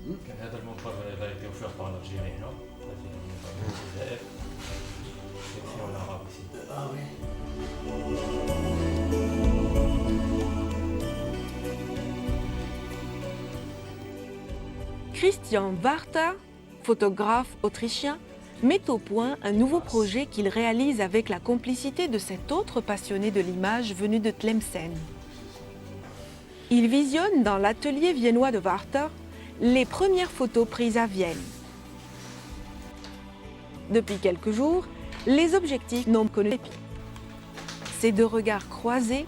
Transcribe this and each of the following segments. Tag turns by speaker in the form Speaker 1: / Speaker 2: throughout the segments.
Speaker 1: كان هذا المنفذ هذا été offert par l'Algérie, non? الجزائر. Sélection en arabe ici.
Speaker 2: Ah oui.
Speaker 3: Christian Warta, photographe autrichien, met au point un nouveau projet qu'il réalise avec la complicité de cet autre passionné de l'image venu de Tlemcen. Il visionne dans l'atelier viennois de Warta les premières photos prises à Vienne. Depuis quelques jours, les objectifs n'ont connu répit. Ces deux regards croisés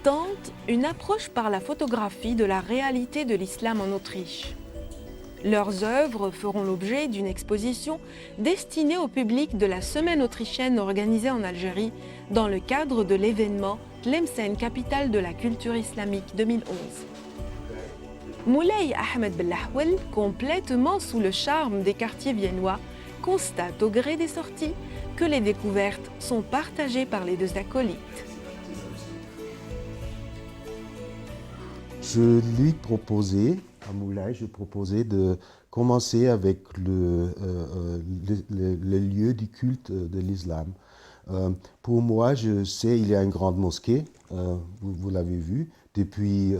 Speaker 3: tentent une approche par la photographie de la réalité de l'islam en Autriche. Leurs œuvres feront l'objet d'une exposition destinée au public de la Semaine autrichienne organisée en Algérie dans le cadre de l'événement Tlemcen, capitale de la culture islamique 2011. Moulay Ahmed Bellahwel, complètement sous le charme des quartiers viennois, constate au gré des sorties que les découvertes sont partagées par les deux acolytes.
Speaker 4: Je lui proposais, à Moulay, je proposais de commencer avec le lieu du culte de l'islam. Pour moi, je sais, il y a une grande mosquée, vous l'avez vu, depuis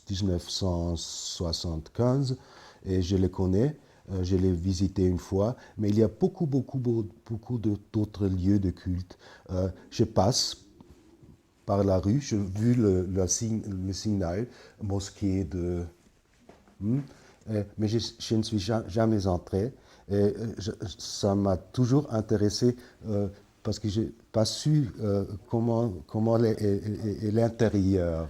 Speaker 4: 1975, et je le connais. Je l'ai visité une fois, mais il y a beaucoup d'autres lieux de culte. Je passe par la rue, j'ai vu le signal, mosquée de... mais je ne suis jamais entré. Et ça m'a toujours intéressé parce que je n'ai pas su comment est l'intérieur.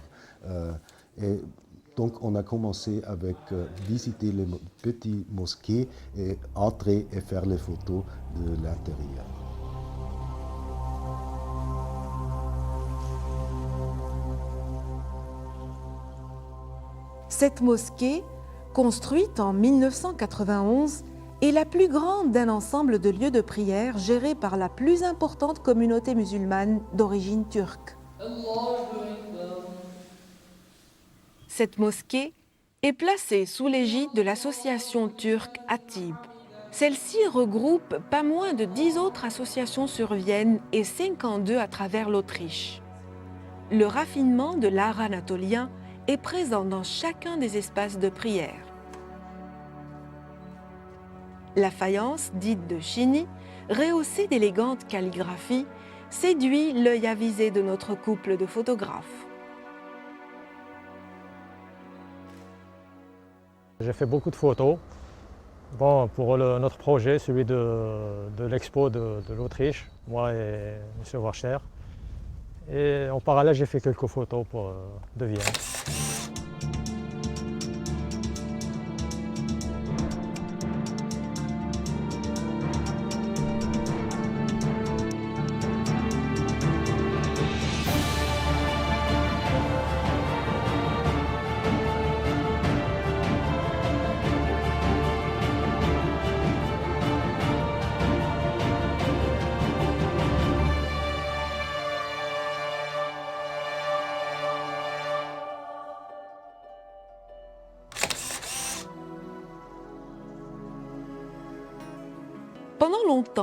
Speaker 4: Donc on a commencé avec visiter les petites mosquées et entrer et faire les photos de l'intérieur.
Speaker 3: Cette mosquée, construite en 1991, est la plus grande d'un ensemble de lieux de prière gérés par la plus importante communauté musulmane d'origine turque. Cette mosquée est placée sous l'égide de l'association turque Atib. Celle-ci regroupe pas moins de 10 autres associations sur Vienne et 52 à travers l'Autriche. Le raffinement de l'art anatolien est présent dans chacun des espaces de prière. La faïence, dite de Chini, rehaussée d'élégante calligraphie, séduit l'œil avisé de notre couple de photographes.
Speaker 1: J'ai fait beaucoup de photos. Bon, pour notre projet, celui de l'expo de l'Autriche, moi et M. Warcher. Et en parallèle, j'ai fait quelques photos de Vienne.
Speaker 3: Pendant longtemps,